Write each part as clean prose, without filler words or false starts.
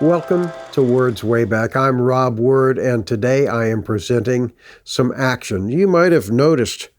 Welcome to Words Way Back. I'm Rob Word, and today I am presenting some action. You might have noticed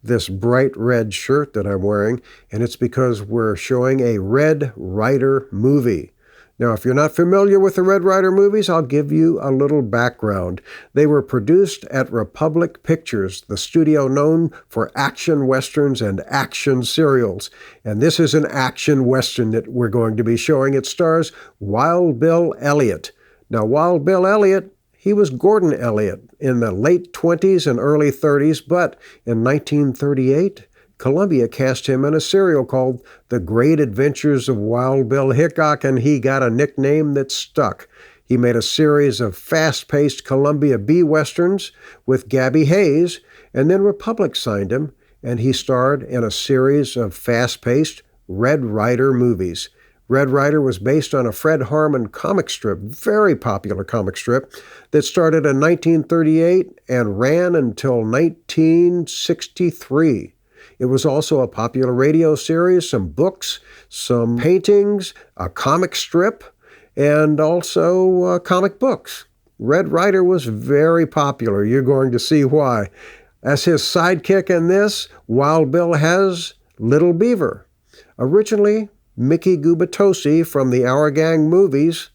this bright red shirt that I'm wearing, and it's because we're showing a Red Ryder movie. Now, if you're not familiar with the Red Ryder movies, I'll give you a little background. They were produced at Republic Pictures, the studio known for action westerns and action serials. And this is an action western that we're going to be showing. It stars Wild Bill Elliott. Now, Wild Bill Elliott, he was Gordon Elliott in the late 20s and early 30s, but in 1938, Columbia cast him in a serial called The Great Adventures of Wild Bill Hickok, and he got a nickname that stuck. He made a series of fast-paced Columbia B westerns with Gabby Hayes, and then Republic signed him, and he starred in a series of fast-paced Red Ryder movies. Red Ryder was based on a Fred Harmon comic strip, very popular comic strip, that started in 1938 and ran until 1963. It was also a popular radio series, some books, some paintings, a comic strip, and also comic books. Red Ryder was very popular. You're going to see why. As his sidekick in this, Wild Bill has Little Beaver. Originally, Mickey Gubitosi from the Our Gang movies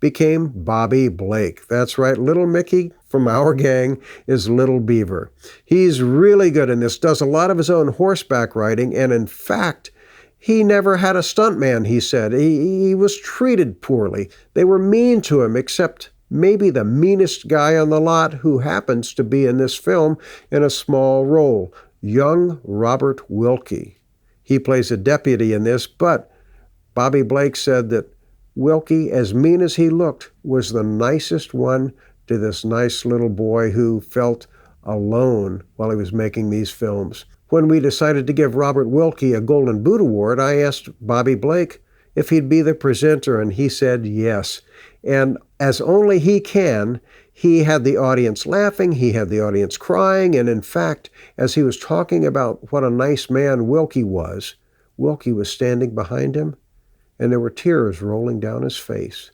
became Bobby Blake. That's right, Little Mickey from Our Gang is Little Beaver. He's really good in this, does a lot of his own horseback riding, and in fact, he never had a stuntman, he said. He was treated poorly. They were mean to him, except maybe the meanest guy on the lot who happens to be in this film in a small role, young Robert Wilkie. He plays a deputy in this, but Bobby Blake said that Wilkie, as mean as he looked, was the nicest one to this nice little boy who felt alone while he was making these films. When we decided to give Robert Wilkie a Golden Boot Award, I asked Bobby Blake if he'd be the presenter, and he said yes. And as only he can, he had the audience laughing, he had the audience crying, and in fact, as he was talking about what a nice man Wilkie was standing behind him, and there were tears rolling down his face.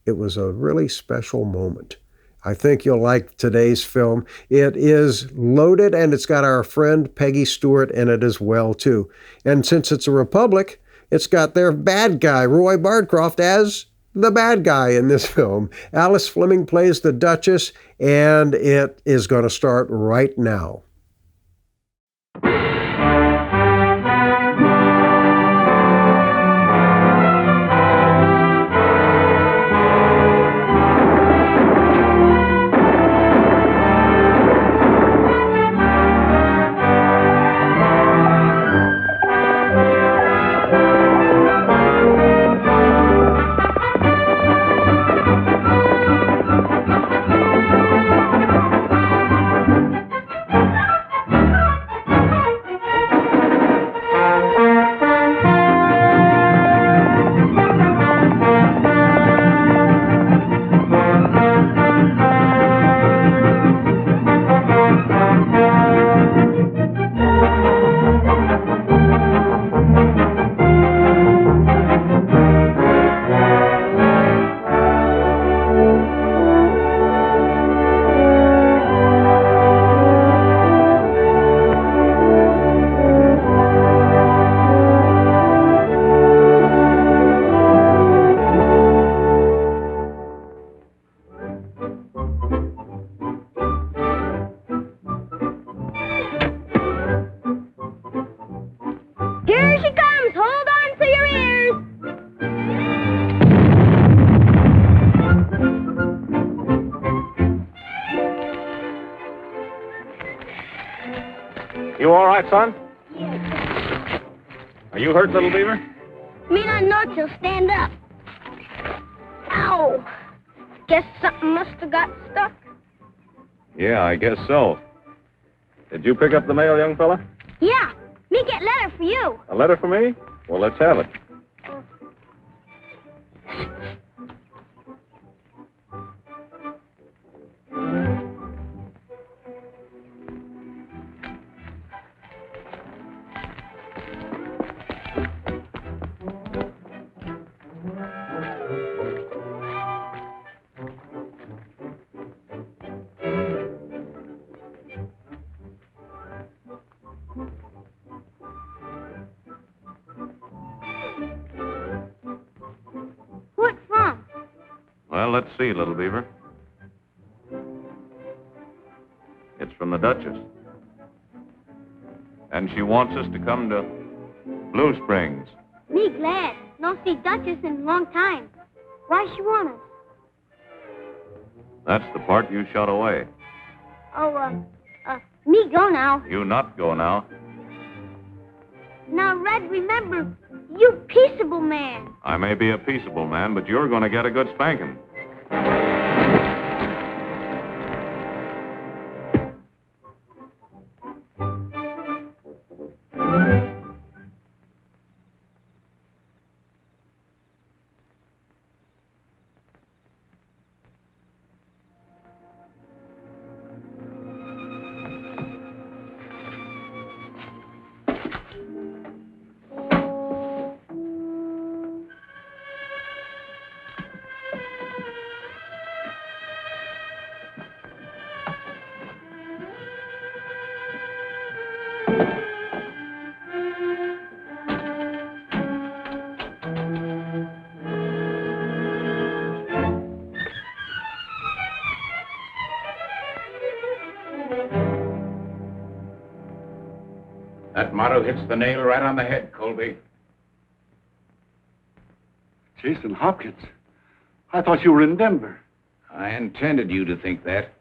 It was a really special moment. I think you'll like today's film. It is loaded, and it's got our friend Peggy Stewart in it as well, too. And since it's a Republic, it's got their bad guy, Roy Bardcroft, as the bad guy in this film. Alice Fleming plays the Duchess, and it is going to start right now. You all right, son? Yes. Are you hurt, little Beaver? Me not know till stand up. Ow! Guess something must have got stuck. Yeah, I guess so. Did you pick up the mail, young fella? Yeah, me get letter for you. A letter for me? Well, let's have it. Well, let's see, little Beaver. It's from the Duchess. And she wants us to come to Blue Springs. Me glad. No see Duchess in a long time. Why she want us? That's the part you shot away. Oh, me go now. You not go now. Now, Red, remember, you peaceable man. I may be a peaceable man, but you're going to get a good spanking. That motto hits the nail right on the head, Colby. Jason Hopkins. I thought you were in Denver. I intended you to think that.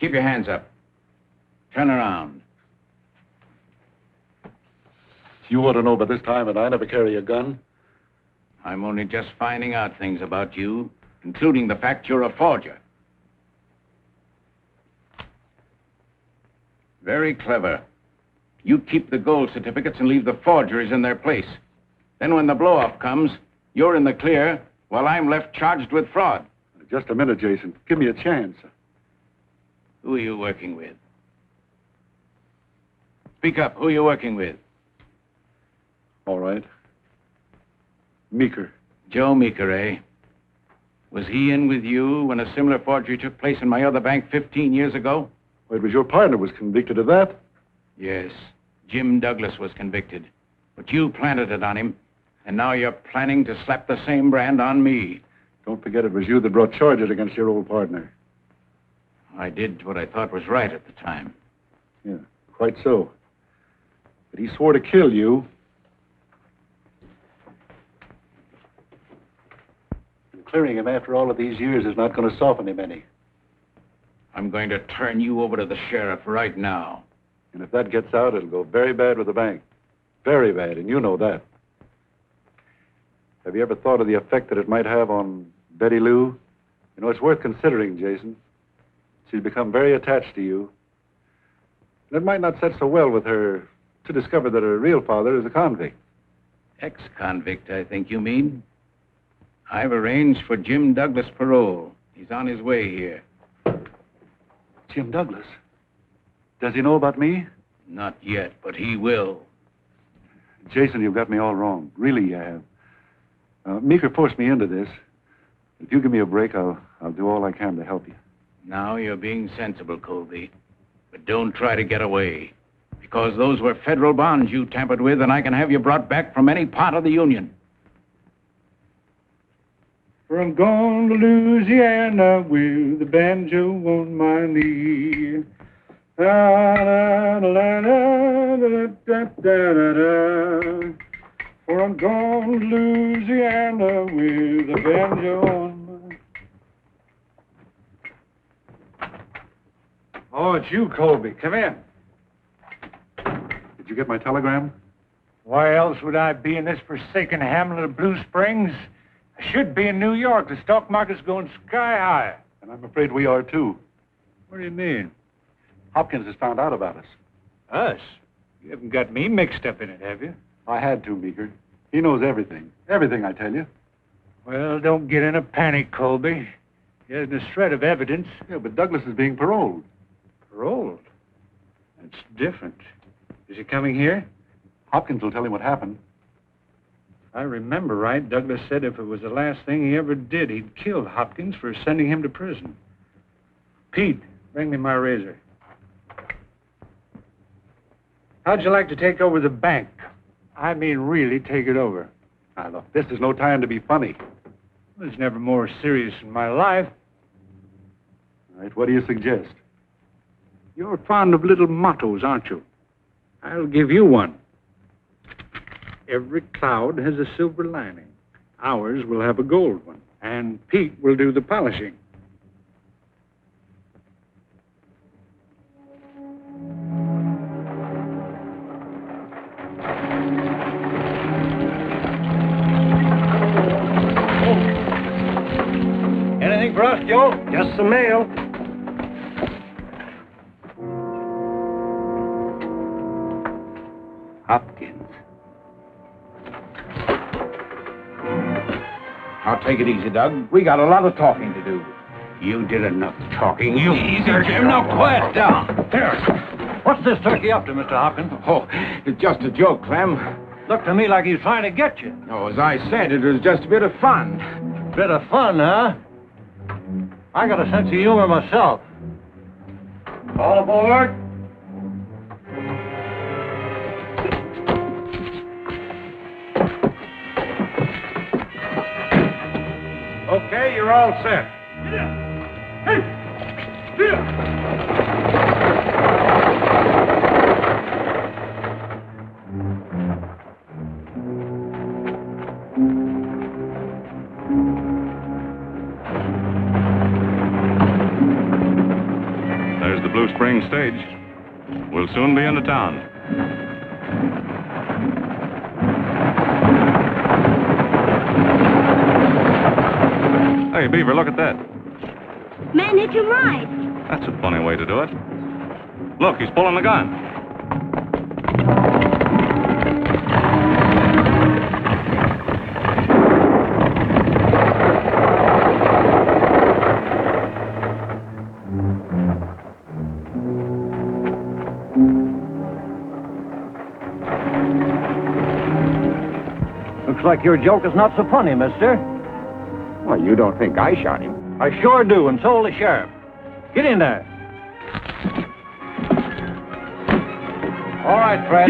Keep your hands up. Turn around. You ought to know by this time that I never carry a gun. I'm only just finding out things about you, including the fact you're a forger. Very clever. You keep the gold certificates and leave the forgeries in their place. Then when the blow-off comes, you're in the clear, while I'm left charged with fraud. Just a minute, Jason. Give me a chance. Who are you working with? Speak up. Who are you working with? All right. Meeker. Joe Meeker, eh? Was he in with you when a similar forgery took place in my other bank 15 years ago? Well, it was your partner was convicted of that. Yes. Jim Douglas was convicted. But you planted it on him, and now you're planning to slap the same brand on me. Don't forget it was you that brought charges against your old partner. I did what I thought was right at the time. Yeah, quite so. But he swore to kill you. And clearing him after all of these years is not going to soften him any. I'm going to turn you over to the sheriff right now. And if that gets out, it'll go very bad with the bank. Very bad, and you know that. Have you ever thought of the effect that it might have on Betty Lou? You know, it's worth considering, Jason. She's become very attached to you. And it might not set so well with her to discover that her real father is a convict. Ex-convict, I think you mean. I've arranged for Jim Douglas parole. He's on his way here. Jim Douglas? Does he know about me? Not yet, but he will. Jason, you've got me all wrong. Really, you have. Meeker forced me into this. If you give me a break, I'll do all I can to help you. Now you're being sensible, Colby. But don't try to get away. Because those were federal bonds you tampered with, and I can have you brought back from any part of the Union. For I'm gone to Louisiana with the banjo on my knee. For I'm gone to Louisiana with the banjo on my... Oh, it's you, Colby. Come in. Did you get my telegram? Why else would I be in this forsaken hamlet of Blue Springs? I should be in New York. The stock market's going sky high. And I'm afraid we are, too. What do you mean? Hopkins has found out about us. Us? You haven't got me mixed up in it, have you? I had to, Meeker. He knows everything. Everything, I tell you. Well, don't get in a panic, Colby. He hasn't a shred of evidence. Yeah, but Douglas is being paroled. Paroled? That's different. Is he coming here? Hopkins will tell him what happened. If I remember right, Douglas said if it was the last thing he ever did, he'd kill Hopkins for sending him to prison. Pete, bring me my razor. How'd you like to take over the bank? I mean, really take it over. Now, look, this is no time to be funny. It was never more serious in my life. All right, what do you suggest? You're fond of little mottos, aren't you? I'll give you one. Every cloud has a silver lining. Ours will have a gold one. And Pete will do the polishing. Anything for us, Joe? Just some mail. Hopkins. Now, take it easy, Doug. We got a lot of talking to do. You did enough talking. You... Easy, Jim. Now, quiet down. Here. What's this turkey up to, Mr. Hopkins? Oh, it's just a joke, Clem. Looked to me like he's trying to get you. Oh, as I said, it was just a bit of fun. Bit of fun, huh? I got a sense of humor myself. All aboard. Okay, you're all set. There's the Blue Spring stage. We'll soon be into town. Hey, Beaver, look at that. Man hit your ride. That's a funny way to do it. Look, he's pulling the gun. Looks like your joke is not so funny, mister. Well, you don't think I shot him? I sure do, and so will the sheriff. Get in there. All right, Fred.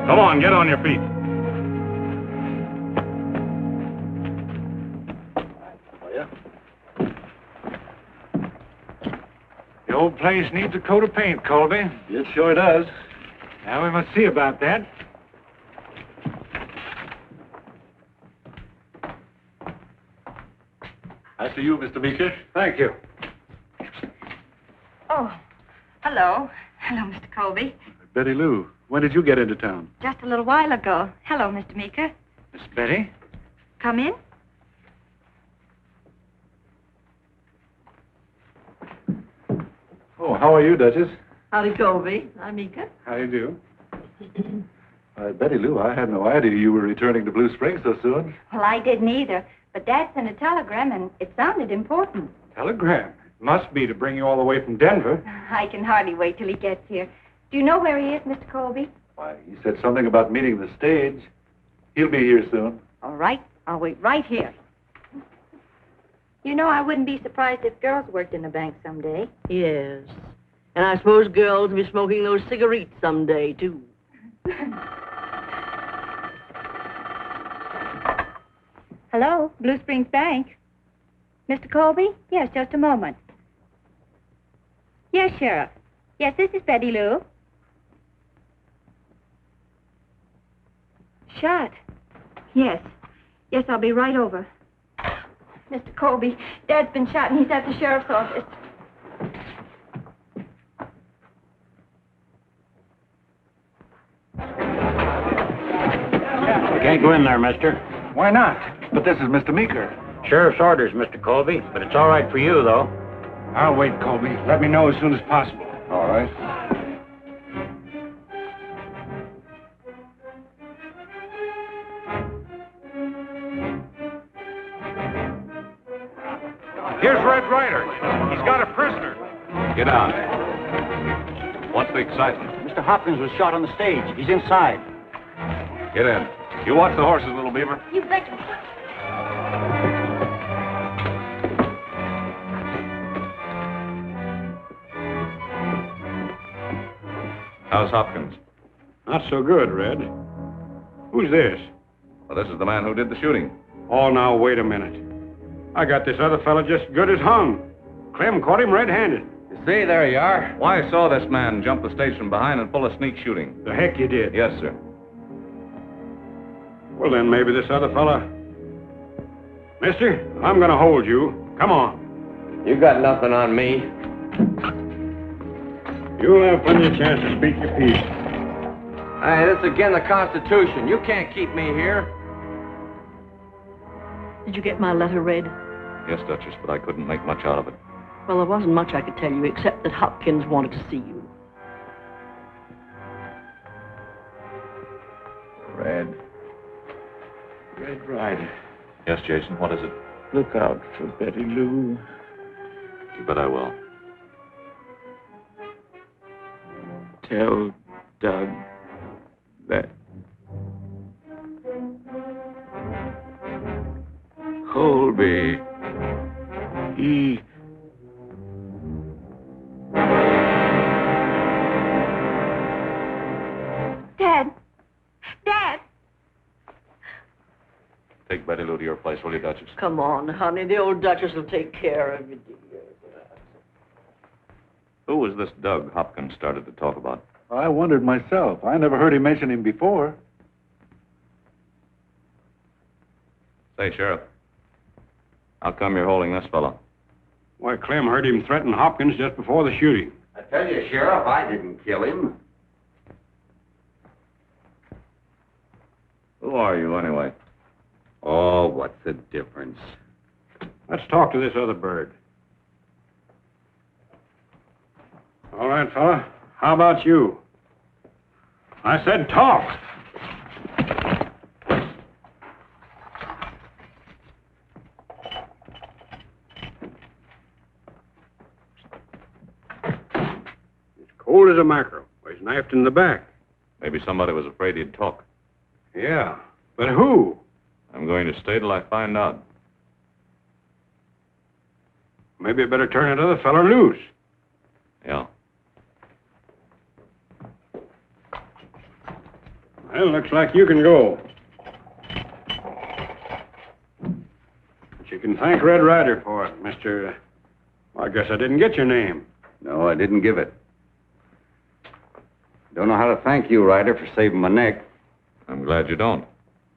Come on, get on your feet. The old place needs a coat of paint, Colby. It sure does. Now we must see about that. I see you, Mr. Meeker. Thank you. Oh, hello. Hello, Mr. Colby. Betty Lou, when did you get into town? Just a little while ago. Hello, Mr. Meeker. Miss Betty? Come in. Oh, how are you, Duchess? Howdy, Colby. I'm Meeker. How do you do? Betty Lou, I had no idea you were returning to Blue Springs so soon. Well, I didn't either. But Dad sent a telegram, and it sounded important. Telegram? Must be to bring you all the way from Denver. I can hardly wait till he gets here. Do you know where he is, Mr. Colby? Why, he said something about meeting the stage. He'll be here soon. All right. I'll wait right here. You know, I wouldn't be surprised if girls worked in a bank someday. Yes. And I suppose girls will be smoking those cigarettes someday, too. Hello, Blue Springs Bank. Mr. Colby? Yes, just a moment. Yes, Sheriff. Yes, this is Betty Lou. Shot? Yes. Yes, I'll be right over. Mr. Colby, Dad's been shot and he's at the sheriff's office. You can't go in there, mister. Why not? But this is Mr. Meeker. Sheriff's orders, Mr. Colby, but it's all right for you, though. I'll wait, Colby. Let me know as soon as possible. All right. Here's Red Ryder. He's got a prisoner. Get down. What's the excitement? Mr. Hopkins was shot on the stage. He's inside. Get in. You watch the horses, little Beaver. You betcha. How's Hopkins? Not so good, Red. Who's this? Well, this is the man who did the shooting. Oh, now, wait a minute. I got this other fella just good as hung. Clem caught him red-handed. You see, there you are. Why, I saw this man jump the stage from behind and pull a sneak shooting. The heck you did. Yes, sir. Well, then maybe this other fella... Mister, I'm gonna hold you. Come on. You got nothing on me. You'll have plenty of chance to speak your piece. Hey, this is against the Constitution. You can't keep me here. Did you get my letter, Red? Yes, Duchess, but I couldn't make much out of it. Well, there wasn't much I could tell you, except that Hopkins wanted to see you. Red Ryder. Yes, Jason, what is it? Look out for Betty Lou. You bet I will. Tell Doug that Colby, he... Dad! Dad! Take Betty Lou to your place, will you, Duchess? Come on, honey. The old Duchess will take care of you, dear. Who was this Doug Hopkins started to talk about? I wondered myself. I never heard him mention him before. Say, Sheriff, how come you're holding this fellow? Why, Clem heard him threaten Hopkins just before the shooting. I tell you, Sheriff, I didn't kill him. Who are you, anyway? Oh, what's the difference? Let's talk to this other bird. All right, fella. How about you? I said talk. He's cold as a mackerel. He's knifed in the back. Maybe somebody was afraid he'd talk. Yeah, but who? I'm going to stay till I find out. Maybe I better turn that other fella loose. Yeah. Well, looks like you can go. But you can thank Red Ryder for it, Mr. Well, I guess I didn't get your name. No, I didn't give it. Don't know how to thank you, Ryder, for saving my neck. I'm glad you don't,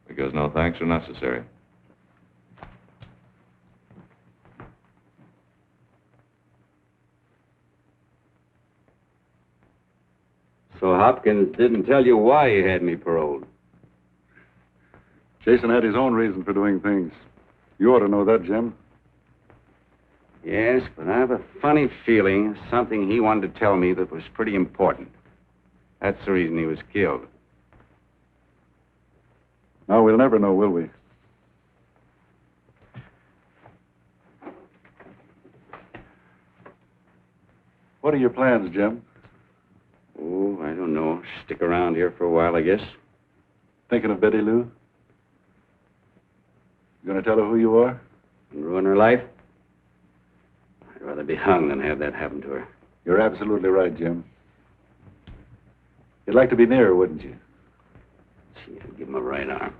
because no thanks are necessary. So Hopkins didn't tell you why he had me paroled. Jason had his own reason for doing things. You ought to know that, Jim. Yes, but I have a funny feeling of something he wanted to tell me that was pretty important. That's the reason he was killed. Now, we'll never know, will we? What are your plans, Jim? Oh, I don't know. Stick around here for a while, I guess. Thinking of Betty Lou? You gonna tell her who you are? And ruin her life? I'd rather be hung than have that happen to her. You're absolutely right, Jim. You'd like to be nearer, wouldn't you? Gee, I'll give him a right arm.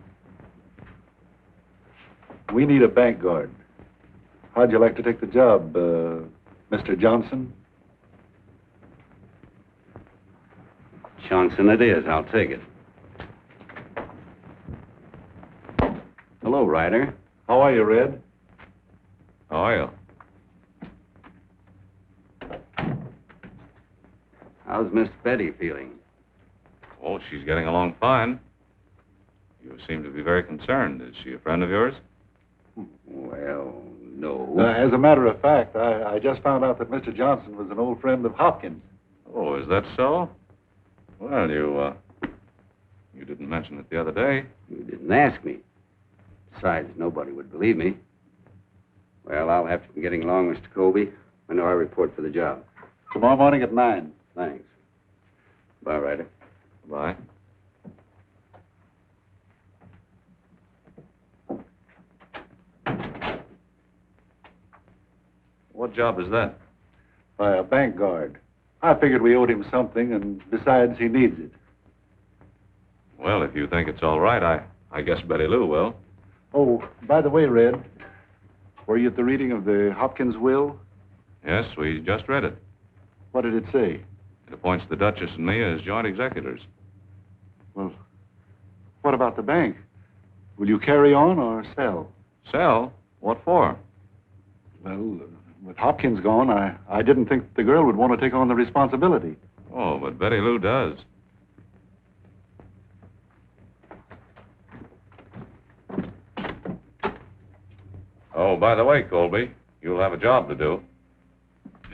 We need a bank guard. How'd you like to take the job, Mr. Johnson? Johnson it is. I'll take it. Hello, Ryder. How are you, Red? How are you? How's Miss Betty feeling? Oh, she's getting along fine. You seem to be very concerned. Is she a friend of yours? Well, no. As a matter of fact, I just found out that Mr. Johnson was an old friend of Hopkins. Oh, is that so? Well, you didn't mention it the other day. You didn't ask me. Besides, nobody would believe me. Well, I'll have to be getting along, Mr. Colby. I know I report for the job. Tomorrow morning at 9. Thanks. Bye, Ryder. Bye. What job is that? By a bank guard. I figured we owed him something, and besides, he needs it. Well, if you think it's all right, I guess Betty Lou will. Oh, by the way, Red, were you at the reading of the Hopkins will? Yes, we just read it. What did it say? It appoints the Duchess and me as joint executors. Well, what about the bank? Will you carry on or sell? Sell? What for? Well, with Hopkins gone, I didn't think the girl would want to take on the responsibility. Oh, but Betty Lou does. Oh, by the way, Colby, you'll have a job to do.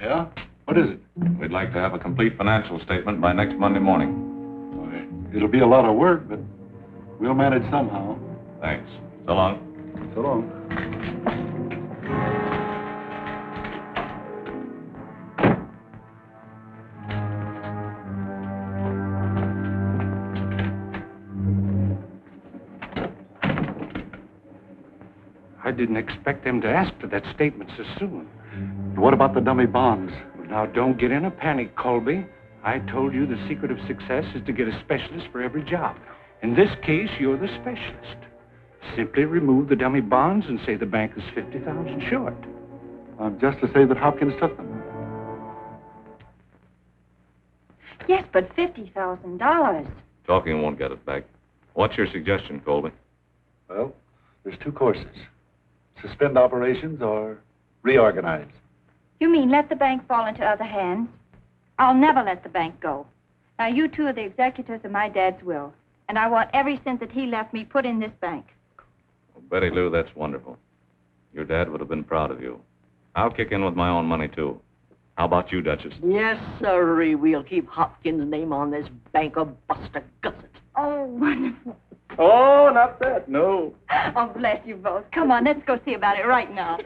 Yeah? What is it? We'd like to have a complete financial statement by next Monday morning. It'll be a lot of work, but we'll manage somehow. Thanks. So long. So long. I didn't expect them to ask for that statement so soon. What about the dummy bonds? Now, don't get in a panic, Colby. I told you the secret of success is to get a specialist for every job. In this case, you're the specialist. Simply remove the dummy bonds and say the bank is $50,000 short. Just to say that Hopkins took them. Yes, but $50,000. Talking won't get it back. What's your suggestion, Colby? Well, there's two courses. Suspend operations or reorganize. You mean let the bank fall into other hands? I'll never let the bank go. Now, you two are the executors of my dad's will, and I want every cent that he left me put in this bank. Well, Betty Lou, that's wonderful. Your dad would have been proud of you. I'll kick in with my own money, too. How about you, Duchess? Yes, sirree. We'll keep Hopkins' name on this bank of Buster Gusset. Oh, wonderful. Oh, not that, no. Oh, bless you both. Come on, let's go see about it right now.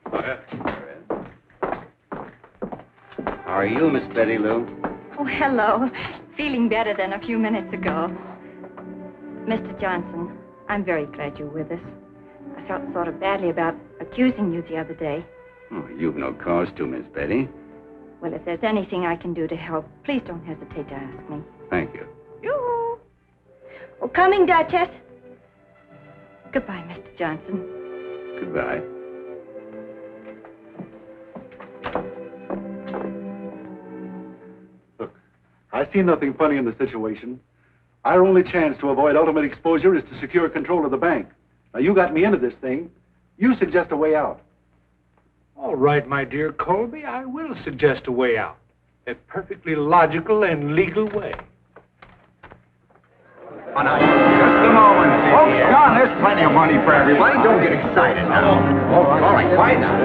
Right. How are you, Miss Betty Lou? Oh, hello. Feeling better than a few minutes ago. Mr. Johnson, I'm very glad you're with us. I felt sort of badly about accusing you the other day. Oh, you've no cause to, Miss Betty. Well, if there's anything I can do to help, please don't hesitate to ask me. Thank you. Yoo-hoo. Oh, coming, Duchess. Goodbye, Mr. Johnson. Goodbye. Look, I see nothing funny in the situation. Our only chance to avoid ultimate exposure is to secure control of the bank. Now, you got me into this thing. You suggest a way out. All right, my dear Colby, I will suggest a way out. A perfectly logical and legal way. Oh, now, just a moment. Oh, John, there's plenty of money for everybody. Don't get excited now. Oh, all right, quiet now.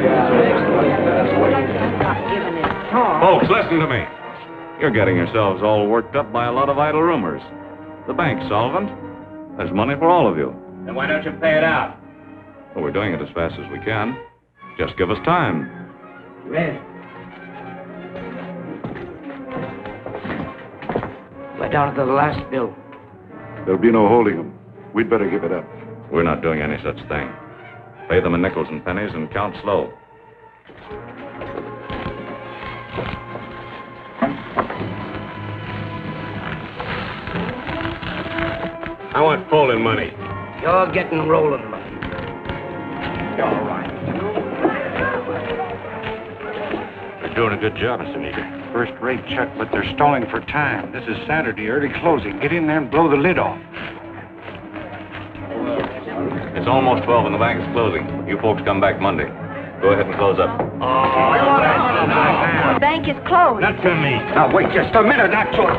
Folks, listen to me. You're getting yourselves all worked up by a lot of idle rumors. The bank's solvent. There's money for all of you. Then why don't you pay it out? Well, we're doing it as fast as we can. Just give us time. Red. Right down to the last bill. There'll be no holding them. We'd better give it up. We're not doing any such thing. Pay them in nickels and pennies and count slow. I want folding money. You're getting rolling money. All right. You're doing a good job, Mr. Beaver. First-rate, Chuck, but they're stalling for time. This is Saturday, early closing. Get in there and blow the lid off. It's almost 12 and the bank's closing. You folks come back Monday. Go ahead and close up. The bank is closed. Not to me. Now, wait just a minute, that's all.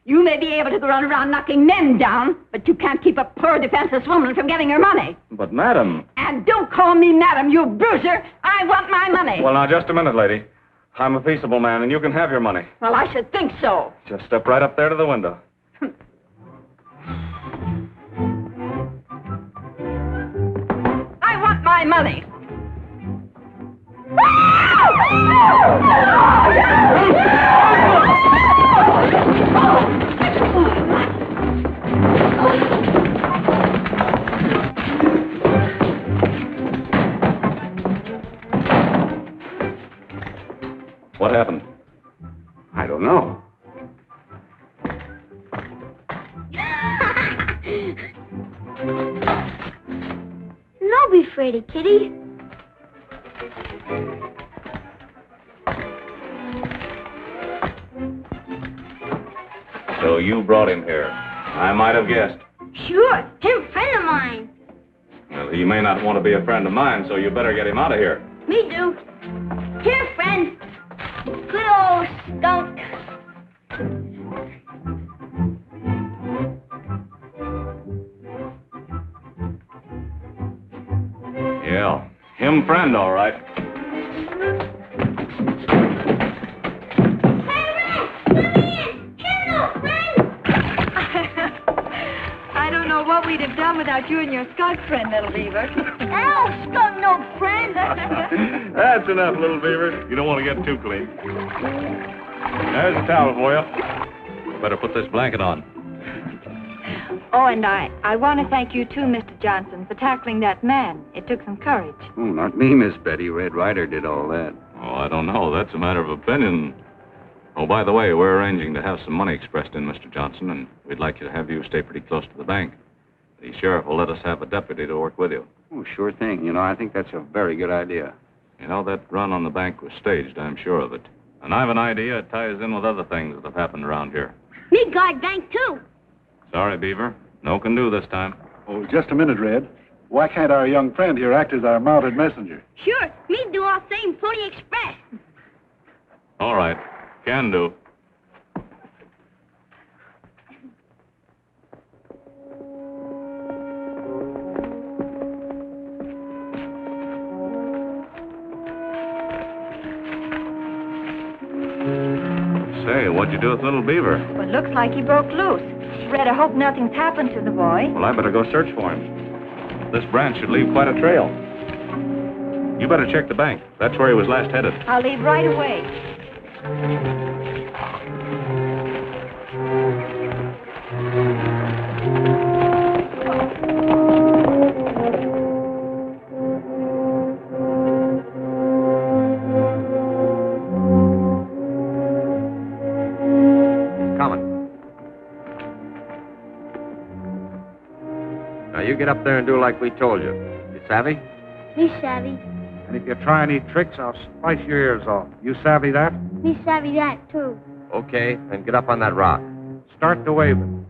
You may be able to run around knocking men down, but you can't keep a poor defenseless woman from getting her money. But, madam... And don't call me madam, you bruiser. I want my money. Well, now, just a minute, lady. I'm a peaceable man, and you can have your money. Well, I should think so. Just step right up there to the window. I want my money. What happened? I don't know. Don't be afraid, Kitty. So you brought him here. I might have guessed. Sure, him friend of mine. Well, he may not want to be a friend of mine, so you better get him out of here. Me do. Here, friend. Good old skunk. Yeah, him friend, all right. I don't know what we'd have done without you and your skunk friend, little Beaver. Ow, skunk no friend. That's enough, little Beaver. You don't want to get too clean. There's a towel for you. Better put this blanket on. Oh, and I want to thank you, too, Mr. Johnson, for tackling that man. It took some courage. Oh, not me, Miss Betty. Red Ryder did all that. Oh, I don't know. That's a matter of opinion. Oh, by the way, we're arranging to have some money expressed in, Mr. Johnson, and we'd like you to have you stay pretty close to the bank. The sheriff will let us have a deputy to work with you. Oh, sure thing. You know, I think that's a very good idea. You know, that run on the bank was staged, I'm sure of it. And I've an idea it ties in with other things that have happened around here. Me guard bank, too. Sorry, Beaver. No can do this time. Oh, just a minute, Red. Why can't our young friend here act as our mounted messenger? Sure, me do all same Pony Express. All right. Can do. Say, what'd you do with little Beaver? Well, it looks like he broke loose. Fred, I hope nothing's happened to the boy. Well, I better go search for him. This branch should leave quite a trail. You better check the bank. That's where he was last headed. I'll leave right away. You get up there and do like we told you. You savvy? Me savvy. And if you try any tricks, I'll slice your ears off. You savvy that? Me savvy that, too. Okay, then get up on that rock. Start the waving.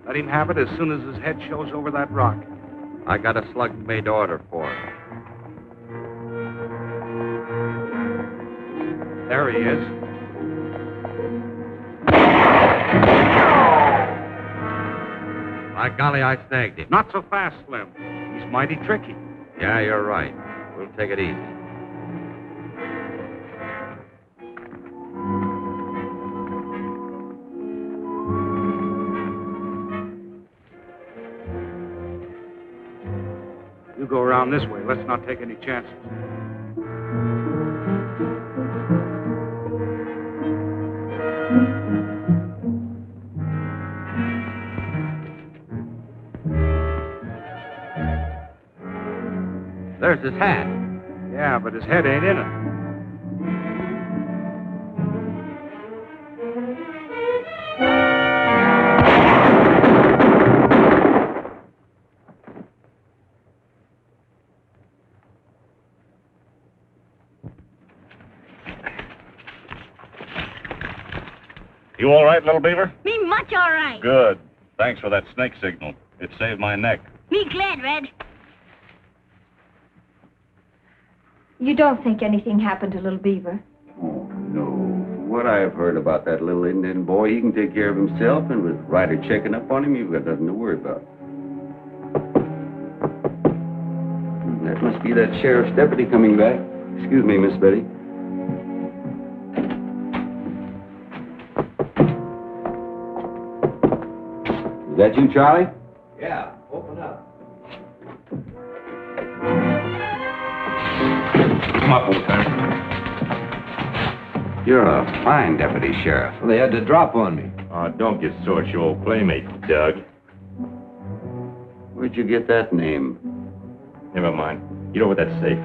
Let him have it as soon as his head shows over that rock. I got a slug-made order for him. There he is. By golly, I snagged him. Not so fast, Slim. He's mighty tricky. Yeah, you're right. We'll take it easy. You go around this way. Let's not take any chances. There's his hat. Yeah, but his head ain't in it. You all right, little Beaver? Me much all right. Good. Thanks for that snake signal. It saved my neck. Me glad, Red. You don't think anything happened to little Beaver? Oh, no. What I've heard about that little Indian boy, he can take care of himself, and with Ryder checking up on him, you've got nothing to worry about. That must be that sheriff's deputy coming back. Excuse me, Miss Betty. Is that you, Charlie? Yeah, open up. Come up, old timer. You're a fine deputy sheriff. Well, they had to drop on me. Don't get sore at your old playmate, Doug. Where'd you get that name? Never mind. You know what that's safe.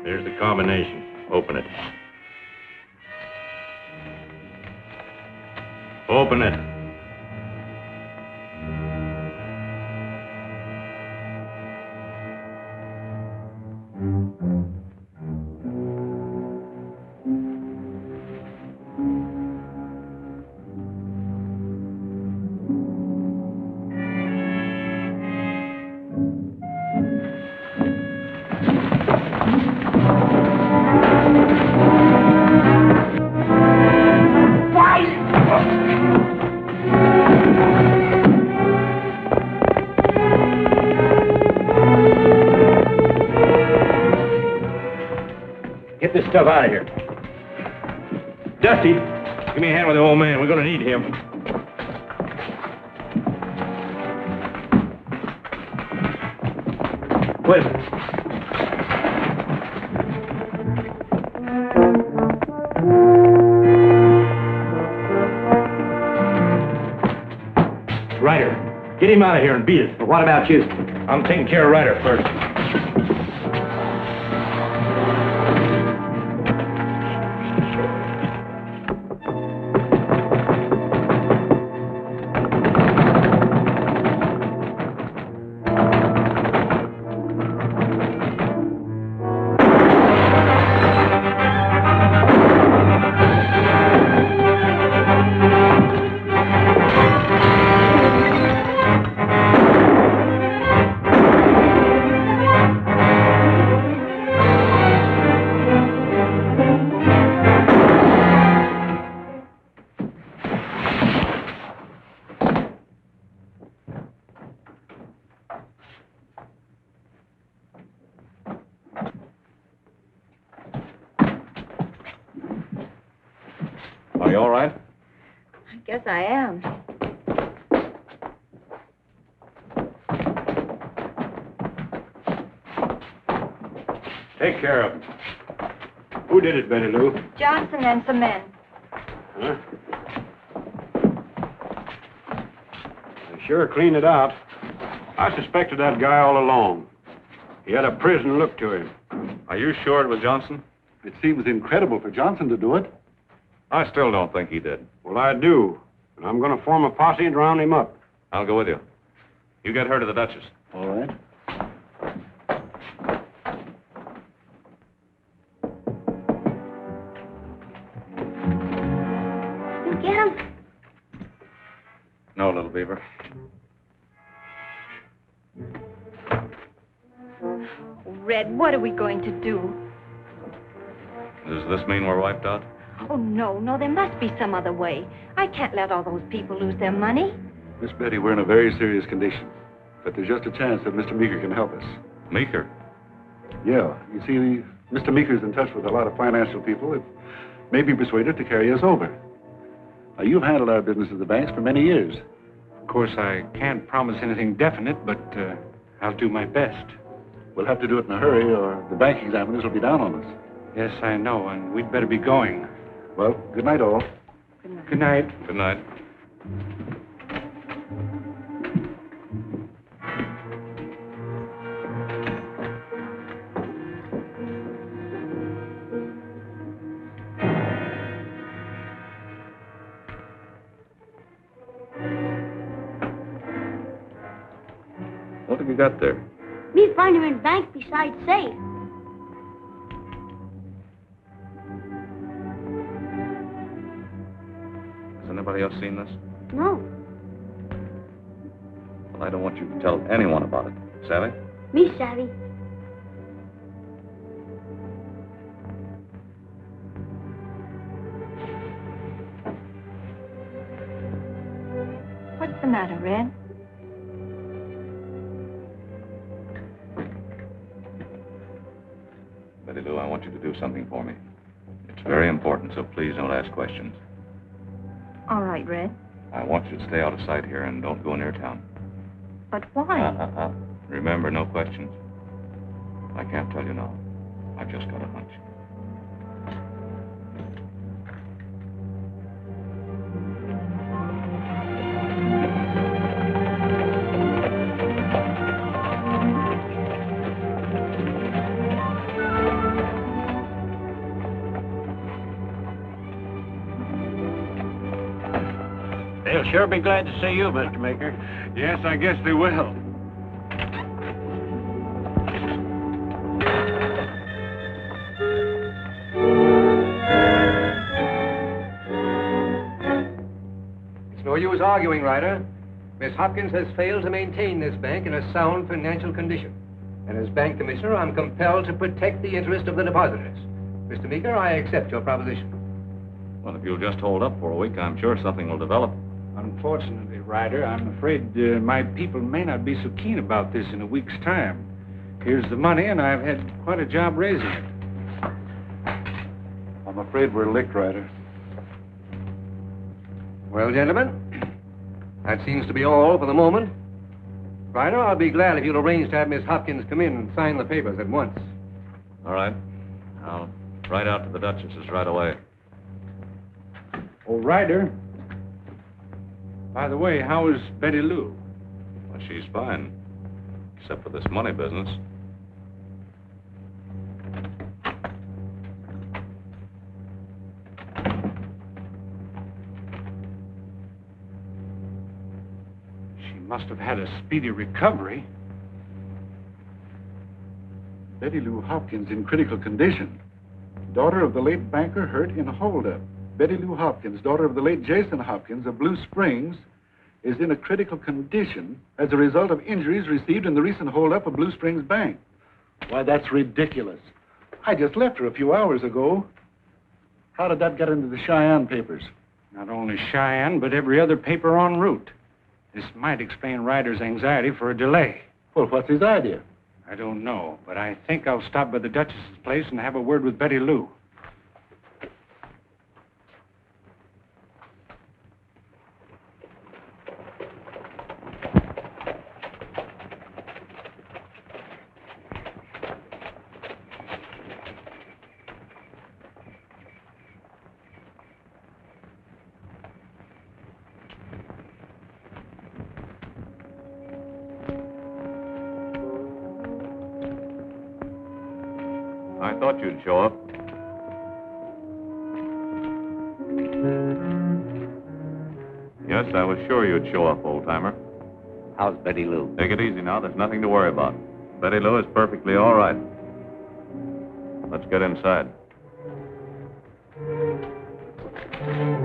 There's the combination. Open it. Open it. Get this stuff out of here. Dusty, give me a hand with the old man. We're going to need him. Wait a minute. Ryder, get him out of here and beat it. But what about you? I'm taking care of Ryder first. Are you all right? I guess I am. Take care of him. Who did it, Betty Lou? Johnson and some men. Huh? They sure cleaned it out. I suspected that guy all along. He had a prison look to him. Are you sure it was Johnson? It seems incredible for Johnson to do it. I still don't think he did. Well, I do. And I'm going to form a posse and round him up. I'll go with you. You get her to the Duchess. All right. know, little Beaver. Red, what are we going to do? Does this mean we're wiped out? Oh, no, there must be some other way. I can't let all those people lose their money. Miss Betty, we're in a very serious condition. But there's just a chance that Mr. Meeker can help us. Meeker? Yeah. You see, Mr. Meeker's in touch with a lot of financial people that may be persuaded to carry us over. Now, you've handled our business at the banks for many years. Of course, I can't promise anything definite, but I'll do my best. We'll have to do it in a hurry, or the bank examiners will be down on us. Yes, I know, and we'd better be going. Well, good night, all. Good night. Good night. What have you got there? Me find him in bank beside safe. Has anybody else seen this? No. Well, I don't want you to tell anyone about it. Savvy? Me savvy. What's the matter, Red? Betty Lou, I want you to do something for me. It's very important, so please don't ask questions. All right, Red. I want you to stay out of sight here and don't go near town. But why? Remember, no questions. I can't tell you now. I've just got a hunch. They'll sure be glad to see you, Mr. Meeker. Yes, I guess they will. It's no use arguing, Ryder. Miss Hopkins has failed to maintain this bank in a sound financial condition. And as bank commissioner, I'm compelled to protect the interest of the depositors. Mr. Meeker, I accept your proposition. Well, if you'll just hold up for a week, I'm sure something will develop. Unfortunately, Ryder, I'm afraid my people may not be so keen about this in a week's time. Here's the money, and I've had quite a job raising it. I'm afraid we're licked, Ryder. Well, gentlemen, that seems to be all for the moment. Ryder, I'll be glad if you'll arrange to have Miss Hopkins come in and sign the papers at once. All right. I'll write out to the Duchesses right away. Oh, Ryder. By the way, how is Betty Lou? Well, she's fine, except for this money business. She must have had a speedy recovery. Betty Lou Hopkins in critical condition. Daughter of the late banker hurt in holdup. Betty Lou Hopkins, daughter of the late Jason Hopkins of Blue Springs, is in a critical condition as a result of injuries received in the recent holdup of Blue Springs Bank. Why, that's ridiculous. I just left her a few hours ago. How did that get into the Cheyenne papers? Not only Cheyenne, but every other paper en route. This might explain Ryder's anxiety for a delay. Well, what's his idea? I don't know, but I think I'll stop by the Duchess's place and have a word with Betty Lou. I thought you'd show up. Yes, I was sure you'd show up, old-timer. How's Betty Lou? Take it easy now. There's nothing to worry about. Betty Lou is perfectly all right. Let's get inside.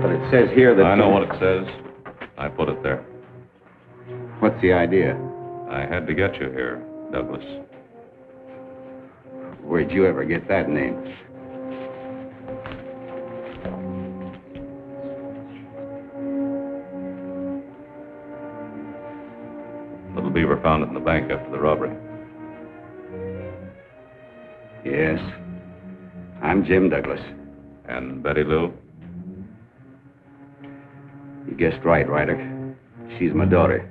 But it says here that... I know what it says. I put it there. What's the idea? I had to get you here, Douglas. Where'd you ever get that name? Little Beaver found it in the bank after the robbery. Yes. I'm Jim Douglas. And Betty Lou? You guessed right, Ryder. She's my daughter.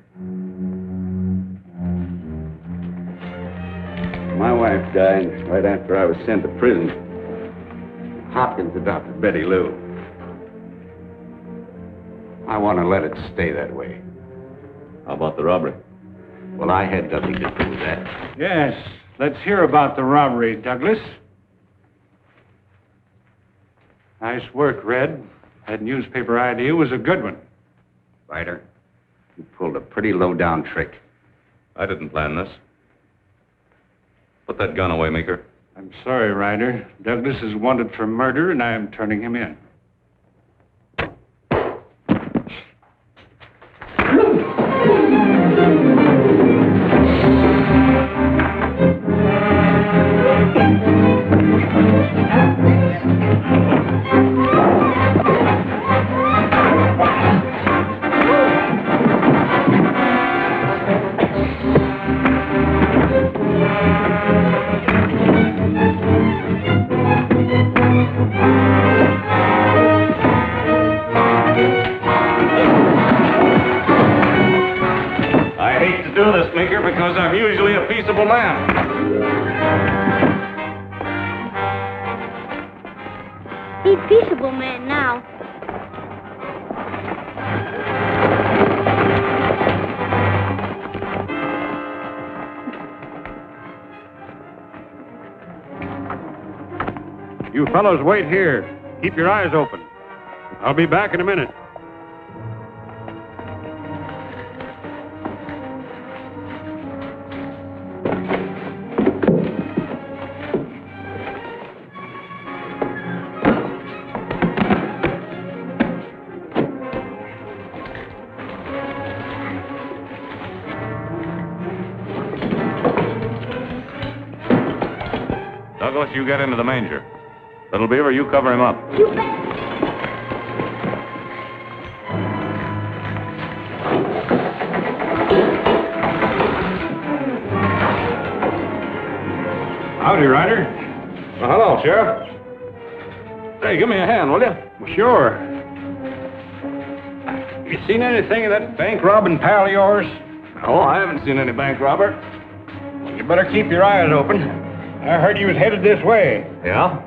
My wife died right after I was sent to prison. Hopkins adopted Betty Lou. I want to let it stay that way. How about the robbery? Well, I had nothing to do with that. Yes, let's hear about the robbery, Douglas. Nice work, Red. That newspaper idea was a good one. Ryder, you pulled a pretty low-down trick. I didn't plan this. Put that gun away, Meeker. I'm sorry, Ryder. Douglas is wanted for murder, and I am turning him in. Because I'm usually a peaceable man. Be peaceable man now. You fellows wait here. Keep your eyes open. I'll be back in a minute. Douglas, you get into the manger. Little Beaver, you cover him up. You bet. Howdy, Ryder. Well, hello, Sheriff. Hey, give me a hand, will you? Well, sure. You seen anything of that bank robbing pal of yours? No, I haven't seen any bank robber. Well, you better keep your eyes open. I heard he was headed this way. Yeah?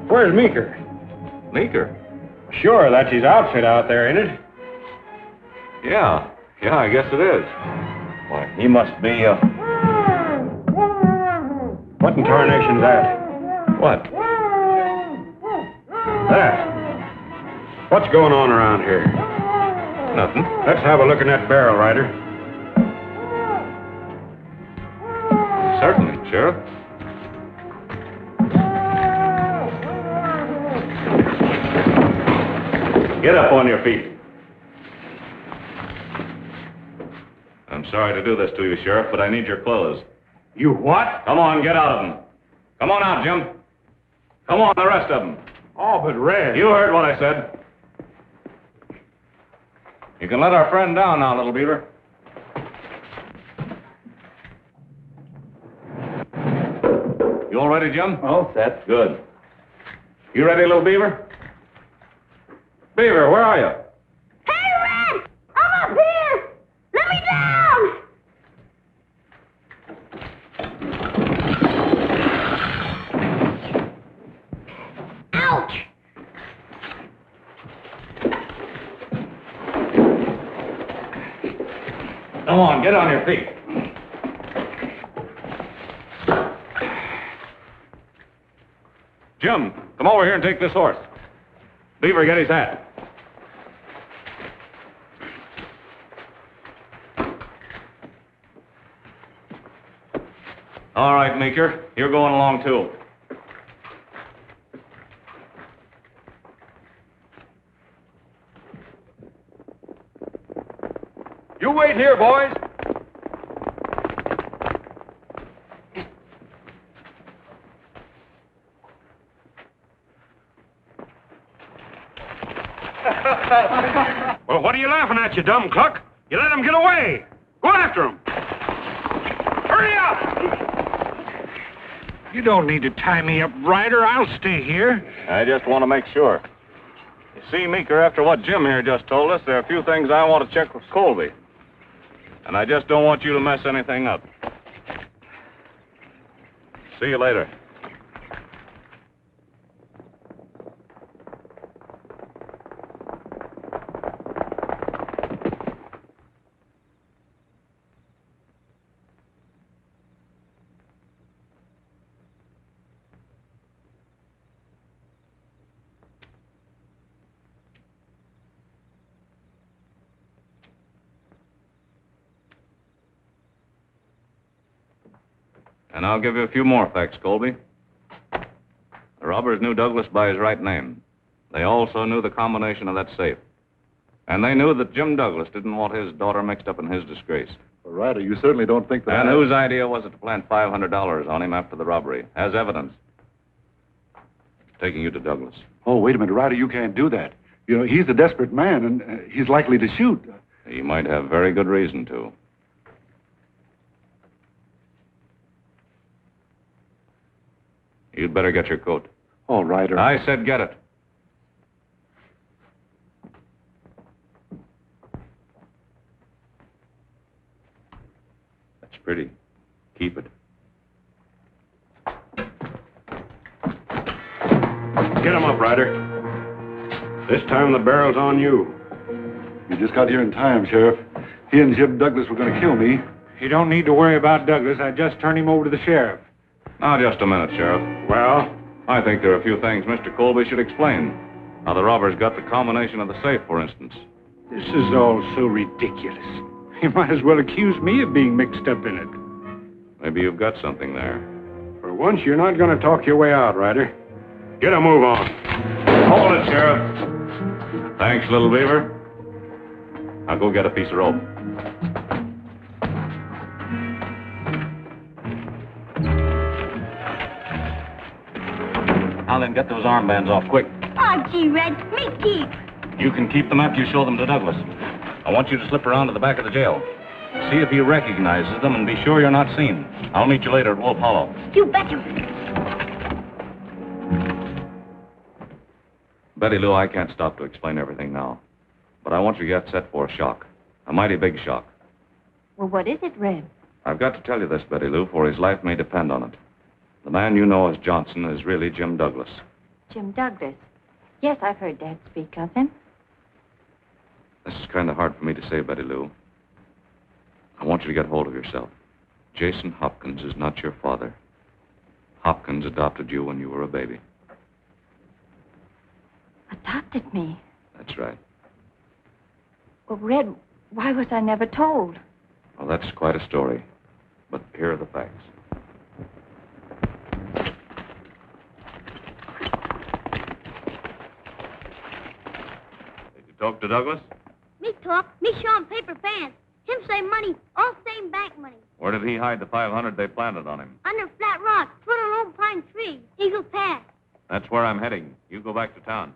Where's Meeker? Meeker? Sure, that's his outfit out there, ain't it? Yeah, I guess it is. Why, he must be, What in tarnation's that? What? That. What's going on around here? Nothing. Let's have a look in that barrel, Ryder. Certainly, Sheriff. Get up on your feet. I'm sorry to do this to you, Sheriff, but I need your clothes. You what? Come on, get out of them. Come on out, Jim. Come on, the rest of them. Oh, but Red. You heard what I said. You can let our friend down now, Little Beaver. You all ready, Jim? All set. Good. You ready, Little Beaver? Beaver, where are you? Hey, Red! I'm up here! Let me down! Ouch! Come on, get on your feet. Jim, come over here and take this horse. Beaver, get his hat. All right, Meeker, you're going along too. You wait Wait here, boys. Well, what are you laughing at, you dumb cluck? You let him get away. Go after him. Hurry up! You don't need to tie me up, Ryder. I'll stay here. I just want to make sure. You see, Meeker, after what Jim here just told us, there are a few things I want to check with Colby. And I just don't want you to mess anything up. See you later. And I'll give you a few more facts, Colby. The robbers knew Douglas by his right name. They also knew the combination of that safe. And they knew that Jim Douglas didn't want his daughter mixed up in his disgrace. Well, Ryder, you certainly don't think that... And whose idea was it to plant $500 on him after the robbery, as evidence? Taking you to Douglas. Oh, wait a minute, Ryder, you can't do that. You know, he's a desperate man, and he's likely to shoot. He might have very good reason to. You'd better get your coat. Oh, Ryder. I said get it. That's pretty. Keep it. Get him up, Ryder. This time the barrel's on you. You just got here in time, Sheriff. He and Jim Douglas were going to kill me. You don't need to worry about Douglas. I just turned him over to the sheriff. Now, just a minute, Sheriff. Well? I think there are a few things Mr. Colby should explain. How the robbers got the combination of the safe, for instance. This is all so ridiculous. You might as well accuse me of being mixed up in it. Maybe you've got something there. For once, you're not going to talk your way out, Ryder. Get a move on. Hold it, Sheriff. Thanks, little Beaver. I'll go get a piece of rope. Now then, get those armbands off quick. Oh, gee, Red, me keep. You can keep them after you show them to Douglas. I want you to slip around to the back of the jail. See if he recognizes them and be sure you're not seen. I'll meet you later at Wolf Hollow. You betcha. Betty Lou, I can't stop to explain everything now. But I want you to get set for a shock. A mighty big shock. Well, what is it, Red? I've got to tell you this, Betty Lou, for his life may depend on it. The man you know as Johnson is really Jim Douglas. Jim Douglas? Yes, I've heard Dad speak of him. This is kind of hard for me to say, Betty Lou. I want you to get hold of yourself. Jason Hopkins is not your father. Hopkins adopted you when you were a baby. Adopted me? That's right. Well, Red, why was I never told? Well, that's quite a story. But here are the facts. Did you talk to Douglas? Me talk, me show him paper pants. Him say money, all same bank money. Where did he hide the $500 they planted on him? Under flat rock, foot of Lone Pine Tree, Eagle Pass. That's where I'm heading. You go back to town.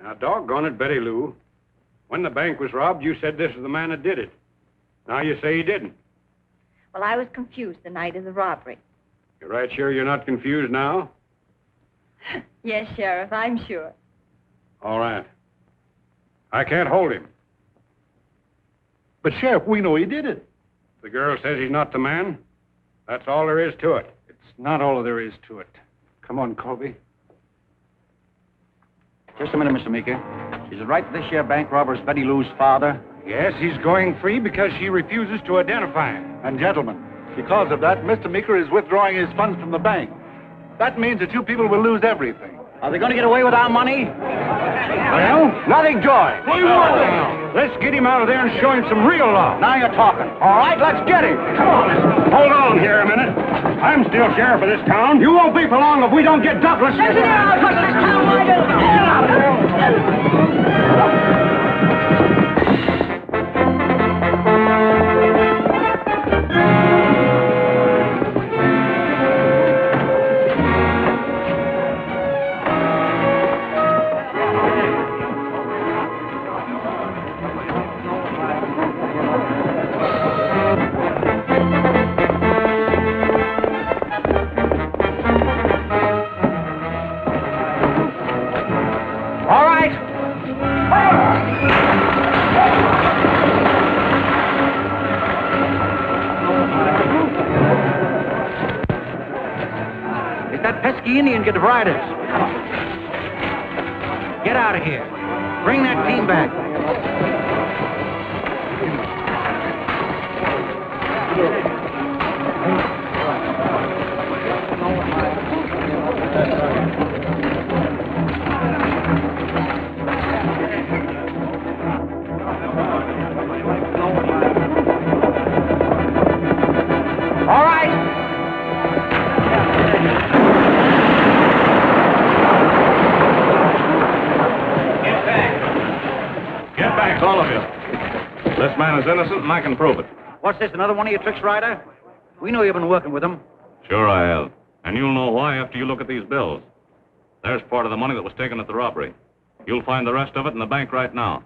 Now, doggone it, Betty Lou. When the bank was robbed, you said this was the man that did it. Now you say he didn't. Well, I was confused the night of the robbery. You're right sure you're not confused now? Yes, Sheriff, I'm sure. All right. I can't hold him. But, Sheriff, we know he did it. The girl says he's not the man. That's all there is to it. It's not all there is to it. Come on, Colby. Just a minute, Mr. Meeker. Is it right this here bank robber's Betty Lou's father? Yes, he's going free because she refuses to identify him. And, gentlemen, because of that, Mr. Meeker is withdrawing his funds from the bank. That means that you people will lose everything. Are they going to get away with our money? Well? Nothing doing. What do you want now? Let's get him out of there and show him some real law. Now you're talking. All right, let's get him. Come on. Hold on here a minute. I'm still sheriff of this town. You won't be for long if we don't get Douglas. Get out of this town, Ryder! Get out! The Indian get the Riders. Get out of here. Bring that team back. All right. All of you. This man is innocent, and I can prove it. What's this, another one of your tricks, Ryder? We know you've been working with them. Sure I have. And you'll know why after you look at these bills. There's part of the money that was taken at the robbery. You'll find the rest of it in the bank right now.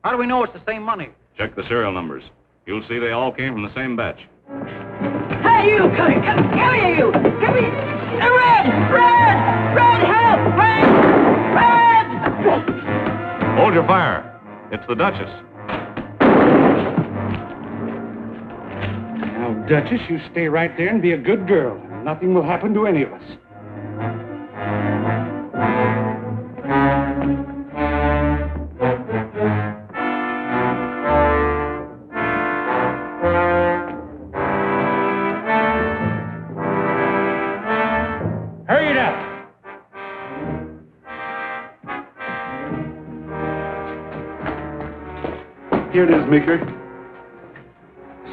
How do we know it's the same money? Check the serial numbers. You'll see they all came from the same batch. Hey, you! Come here, you! Come here! Red! Red! Red, help! Red! Red! Hold your fire. It's the Duchess. Now, Duchess, you stay right there and be a good girl. Nothing will happen to any of us. Hurry it up. Here it is, Meeker.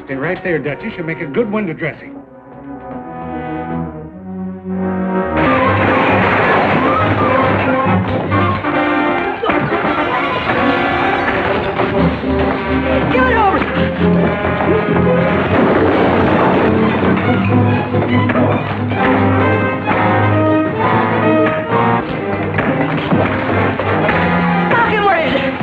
Stay right there, Duchess. You'll make a good window dressing. Give it over! Stop him, where is it?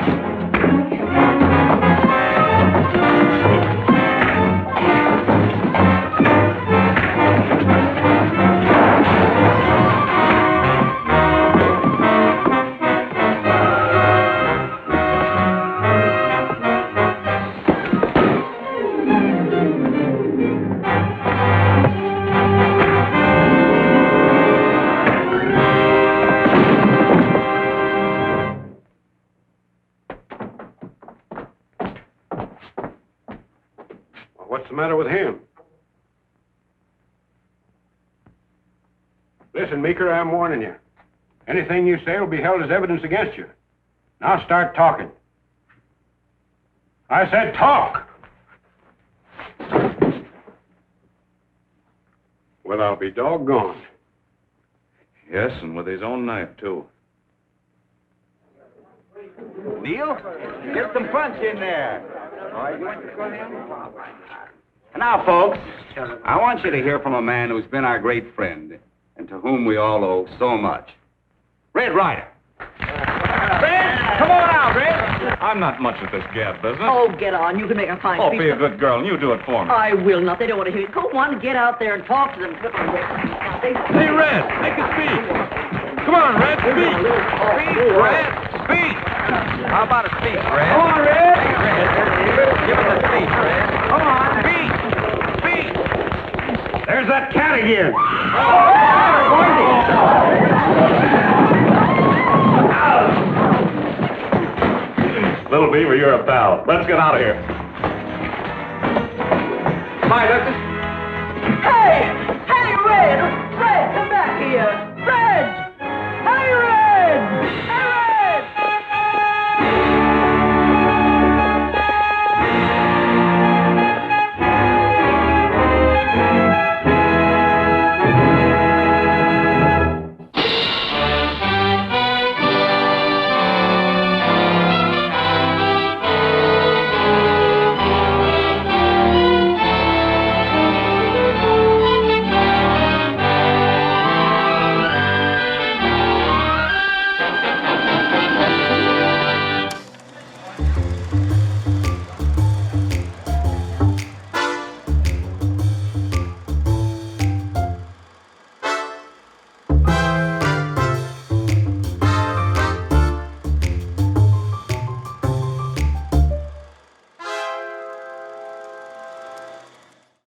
What's the matter with him? Listen, Meeker, I'm warning you. Anything you say will be held as evidence against you. Now start talking. I said talk! Well, I'll be doggone. Yes, and with his own knife, too. Neil, get some punch in there. All right, you want to go him? Now, folks, I want you to hear from a man who's been our great friend and to whom we all owe so much. Red Ryder. Red, come on out, Red. I'm not much at this gab business. Oh, get on. You can make a fine Oh, speech. be a good girl, and you do it for me. I will not. They don't want to hear you. Go on, get out there and talk to them. Hey, Red, make it speak. Come on, Red, speak. Speak, Red, speak. How about a speech, Red? Come on, Red. Hey, Red, give us a speech, Red. Come on. Speak, speak. There's that cat again. Little Beaver, you're a pal. Let's get out of here. Bye, Douglas.